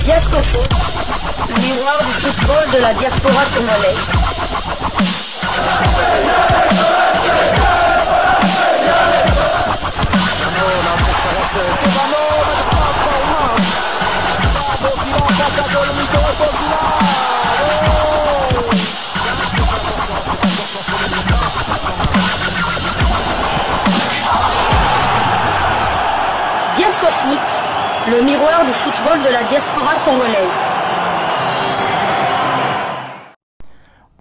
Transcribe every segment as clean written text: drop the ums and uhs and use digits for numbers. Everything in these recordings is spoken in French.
Diascofoot, le miroir du football de la diaspora congolaise. Diascofoot, le miroir du football de la diaspora congolaise.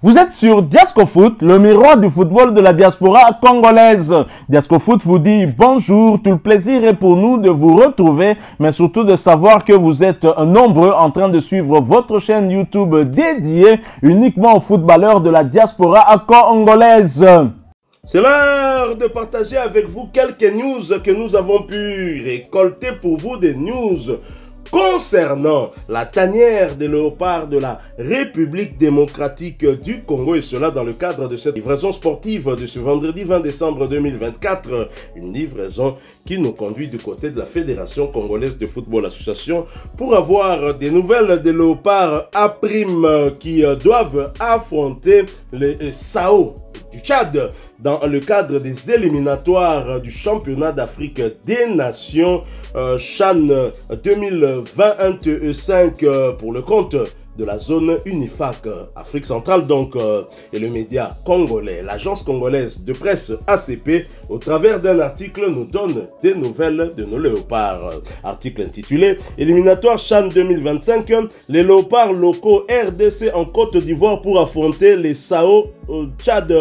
Vous êtes sur Diascofoot, le miroir du football de la diaspora congolaise. Diascofoot vous dit bonjour, tout le plaisir est pour nous de vous retrouver, mais surtout de savoir que vous êtes nombreux en train de suivre votre chaîne YouTube dédiée uniquement aux footballeurs de la diaspora congolaise. C'est l'heure de partager avec vous quelques news que nous avons pu récolter pour vous, des news concernant la tanière des léopards de la République démocratique du Congo, et cela dans le cadre de cette livraison sportive de ce vendredi 20 décembre 2024, une livraison qui nous conduit du côté de la Fédération congolaise de football association pour avoir des nouvelles des léopards A' qui doivent affronter les SAO du Tchad dans le cadre des éliminatoires du championnat d'Afrique des Nations CHAN 2025 pour le compte de la zone UNIFAC Afrique centrale donc et le média congolais. L'agence congolaise de presse ACP, au travers d'un article, nous donne des nouvelles de nos léopards. Article intitulé « Éliminatoire CHAN 2025, les léopards locaux RDC en Côte d'Ivoire pour affronter les SAO au Tchad ».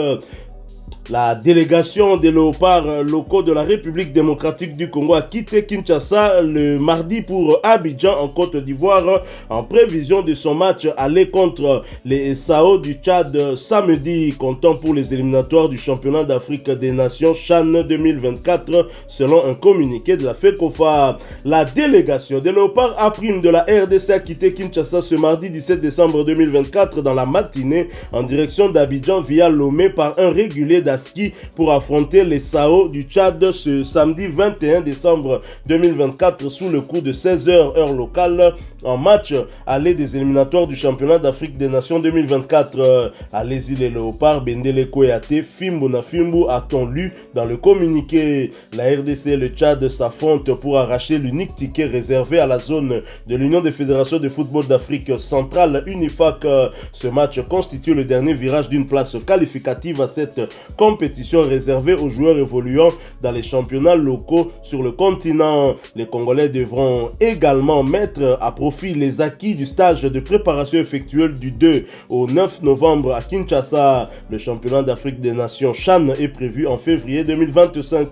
La délégation des léopards locaux de la République démocratique du Congo a quitté Kinshasa le mardi pour Abidjan en Côte d'Ivoire en prévision de son match aller contre les SAO du Tchad samedi, comptant pour les éliminatoires du championnat d'Afrique des Nations CHAN 2024 selon un communiqué de la FECOFA. La délégation des léopards A' de la RDC a quitté Kinshasa ce mardi 17 décembre 2024 dans la matinée en direction d'Abidjan via Lomé par un régulier ski pour affronter les SAO du Tchad ce samedi 21 décembre 2024 sous le coup de 16 h heure locale en match aller des éliminatoires du championnat d'Afrique des Nations 2024. Allez-y les léopards, Bendele Koyate, Fimbo na Fimbo, a-t-on lu dans le communiqué. La RDC et le Tchad s'affrontent pour arracher l'unique ticket réservé à la zone de l'Union des fédérations de football d'Afrique centrale UNIFAC. Ce match constitue le dernier virage d'une place qualificative à cette compétition réservée aux joueurs évoluant dans les championnats locaux sur le continent. Les Congolais devront également mettre à profit les acquis du stage de préparation effectué du 2 au 9 novembre à Kinshasa. Le championnat d'Afrique des Nations CHAN est prévu en février 2025.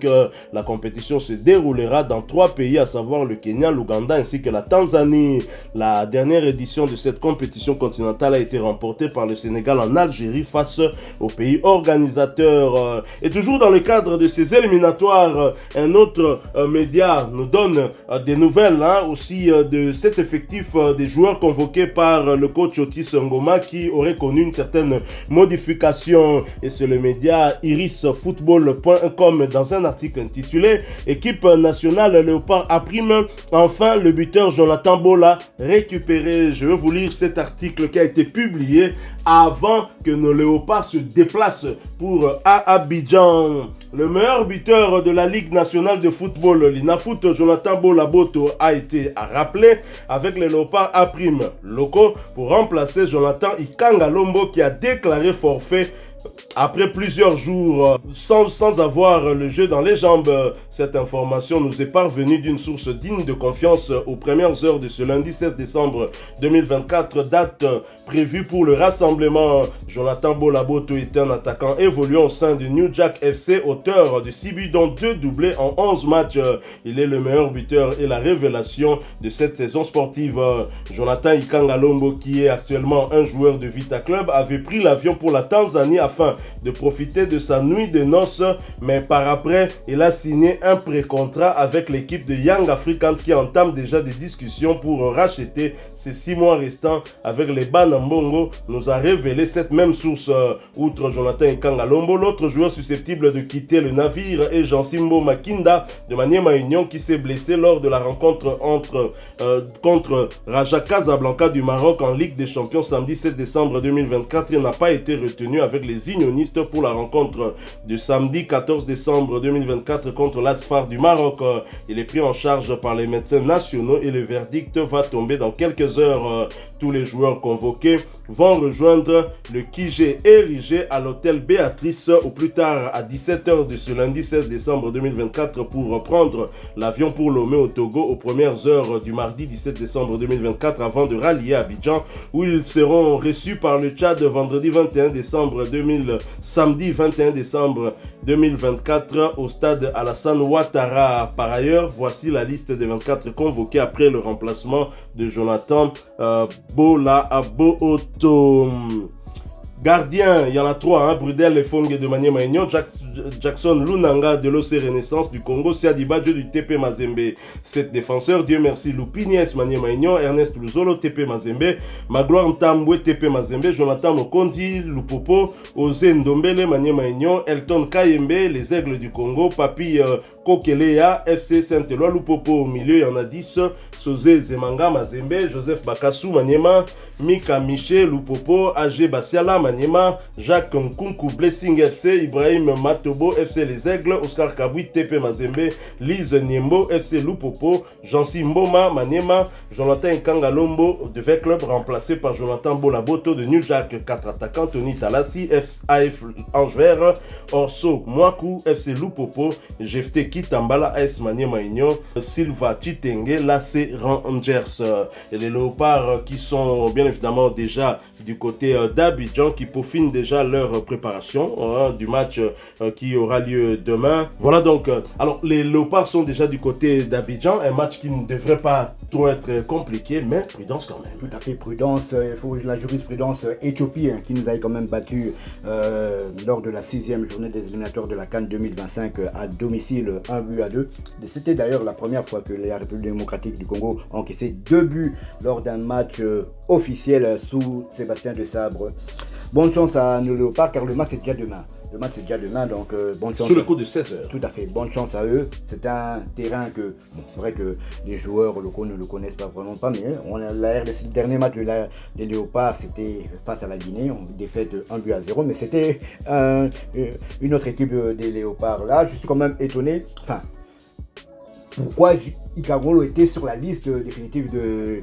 La compétition se déroulera dans 3 pays, à savoir le Kenya, l'Ouganda ainsi que la Tanzanie. La dernière édition de cette compétition continentale a été remportée par le Sénégal en Algérie face aux pays organisateurs. Et toujours dans le cadre de ces éliminatoires, un autre média nous donne des nouvelles aussi de cet effectif des joueurs convoqués par le coach Otis Ngoma qui aurait connu une certaine modification. Et c'est le média irisfootball.com dans un article intitulé « Équipe nationale Léopard A', enfin le buteur Jonathan Bola récupéré ». Je vais vous lire cet article qui a été publié avant que nos léopards se déplacent pour Abidjan. Le meilleur buteur de la Ligue nationale de football, l'INAFOOT, Jonathan Bolaboto, a été rappelé avec les léopards A' locaux pour remplacer Jonathan Ikangalombo qui a déclaré forfait après plusieurs jours sans avoir le jeu dans les jambes. Cette information nous est parvenue d'une source digne de confiance aux premières heures de ce lundi 16 décembre 2024, date prévue pour le rassemblement. Jonathan Bolaboto est un attaquant évoluant au sein de New Jack FC, auteur de 6 buts dont 2 doublés en 11 matchs. Il est le meilleur buteur et la révélation de cette saison sportive. Jonathan Ikangalombo, qui est actuellement un joueur de Vita Club, avait pris l'avion pour la Tanzanie afin de profiter de sa nuit de noces, mais par après, il a signé un pré-contrat avec l'équipe de Young Africans qui entame déjà des discussions pour racheter ces 6 mois restants avec les Banambongo, nous a révélé cette même source. Outre Jonathan Ikangalombo, l'autre joueur susceptible de quitter le navire est Jean-Simbo Makinda de Maniema Union qui s'est blessé lors de la rencontre contre Raja Casablanca du Maroc en Ligue des Champions samedi 7 décembre 2024. Il n'a pas été retenu avec les unionistes pour la rencontre de samedi 14 décembre 2024 contre l'Asfar du Maroc. Il est pris en charge par les médecins nationaux et le verdict va tomber dans quelques heures. Tous les joueurs convoqués vont rejoindre le Kijé érigé à l'hôtel Béatrice au plus tard à 17 h de ce lundi 16 décembre 2024 pour prendre l'avion pour Lomé au Togo aux premières heures du mardi 17 décembre 2024 avant de rallier Abidjan où ils seront reçus par le Tchad vendredi 21 décembre samedi 21 décembre 2024 au stade Alassane Ouattara. Par ailleurs, voici la liste des 24 convoqués après le remplacement de Jonathan Bola Abooto. Gardien, il y en a 3, hein, Brudel Lefongue de Maniema Union, Jackson Lunanga de l'OC Renaissance du Congo, Siadiba Dieu du TP Mazembe, 7 défenseurs, Dieu merci Lupinies Maniema Union, Ernest Luzolo TP Mazembe, Magloire Ntambwe TP Mazembe, Jonathan Mokondi, Lupopo, Ose Ndombele Maniema Union, Elton Kayembe, les Aigles du Congo, Papi Kokelea, FC Saint-Éloi, Lupopo au milieu, il y en a 10, Sosé Zemanga Mazembe, Joseph Bakassou Maniema, Mika Miché Lupopo, AG Basiala Maniema, Jacques Nkunku Blessing FC, Ibrahim Matobo FC Les Aigles, Oscar Kabui TP Mazembe, Lise Niembo FC Lupopo, Jansi Mboma Maniema, Jonathan Kangalombo de V Club remplacé par Jonathan Bolaboto de New Jack, 4 attaquants, Tony Talassi AF Ange Vert, Orso Mwaku FC Lupopo, Jefte Kitambala AS Maniema Union, Silva Chitenge l'AC Rangers. Et les Léopards qui sont bien évidemment déjà du côté d'Abidjan qui peaufinent déjà leur préparation du match qui aura lieu demain. Voilà donc, alors les Léopards sont déjà du côté d'Abidjan, un match qui ne devrait pas trop être compliqué, mais prudence quand même. Tout à fait, prudence, il faut la jurisprudence Éthiopie qui nous avait quand même battu lors de la 6e journée des éliminatoires de la CAN 2025 à domicile, 1-2. C'était d'ailleurs la première fois que la République démocratique du Congo a encaissé 2 buts lors d'un match officiel sous Sébastien de Sabre. Bonne chance à nos Léopards car le match est déjà demain. Le match est déjà demain, donc bonne chance. Sous le coup de 16 h. Tout à fait, bonne chance à eux. C'est un terrain que, bon, c'est vrai que les joueurs locaux ne le connaissent pas vraiment pas, mais le dernier match des Léopards, c'était face à la Guinée, on défaite 1-0, mais c'était une autre équipe des Léopards. Là, je suis quand même étonné. Enfin, pourquoi Ikagolo était sur la liste définitive de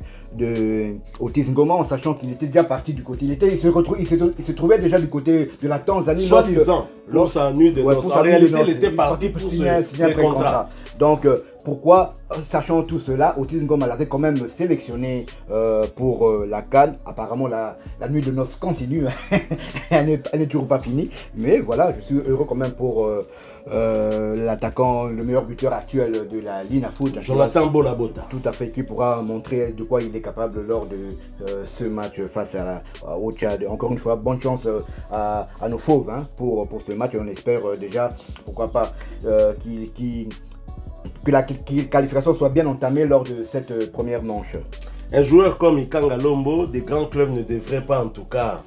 Otis Ngoma en sachant qu'il était déjà parti du côté. Il se trouvait déjà du côté de la Tanzanie. Soi-disant, pour sa nuit de noces. En réalité, il était parti pour signer un contrat. Donc, pourquoi, sachant tout cela, Otis Ngoma l'avait quand même sélectionné pour la CAN. Apparemment, la nuit de noces continue. Elle n'est toujours pas finie. Mais voilà, je suis heureux quand même pour l'attaquant, le meilleur buteur actuel de la Lina Foot. Jonathan Bolabota. Tout à fait, qui pourra montrer de quoi il est capable lors de ce match face au Tchad. Encore une fois, bonne chance à nos fauves pour ce match. On espère déjà, pourquoi pas, que la qualification soit bien entamée lors de cette première manche. Un joueur comme Ikanga Lombo, des grands clubs ne devraient pas en tout cas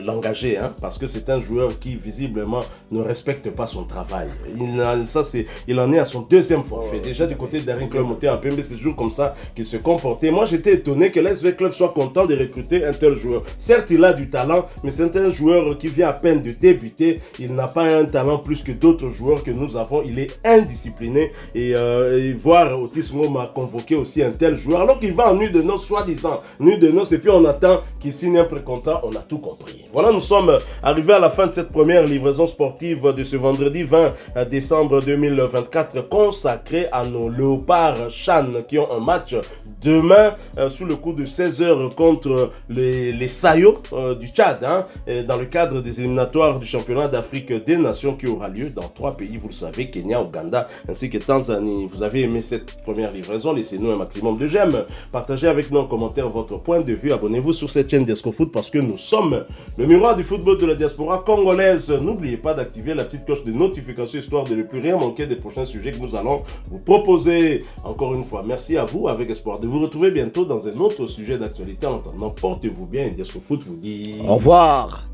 l'engager, parce que c'est un joueur qui visiblement ne respecte pas son travail. Il en est à son 2e forfait. Déjà du côté d'Arin Club monté en PMB, c'est toujours comme ça qu'il se comportait. Moi j'étais étonné que l'SV Club soit content de recruter un tel joueur. Certes il a du talent, mais c'est un joueur qui vient à peine de débuter. Il n'a pas un talent plus que d'autres joueurs que nous avons. Il est indiscipliné et voir Otis Ngoma convoquer aussi un tel joueur alors qu'il va en nuit de noces, soi-disant nuit de noces, et puis on attend qu'il signe un pré-contrat, on a tout compris. Voilà, nous sommes arrivés à la fin de cette première livraison sportive de ce vendredi 20 décembre 2024 consacrée à nos Léopards Chan qui ont un match demain sous le coup de 16 h contre les Sayo du Tchad, dans le cadre des éliminatoires du championnat d'Afrique des Nations qui aura lieu dans 3 pays, vous le savez, Kenya, Ouganda ainsi que Tanzanie. Vous avez aimé cette première livraison, laissez-nous un maximum de j'aime, partagez Partagez avec nous en commentaire votre point de vue. Abonnez-vous sur cette chaîne Diascofoot parce que nous sommes le miroir du football de la diaspora congolaise. N'oubliez pas d'activer la petite cloche de notification histoire de ne plus rien manquer des prochains sujets que nous allons vous proposer. Encore une fois, merci à vous avec espoir de vous retrouver bientôt dans un autre sujet d'actualité. En attendant, portez-vous bien et Diascofoot vous dit au revoir.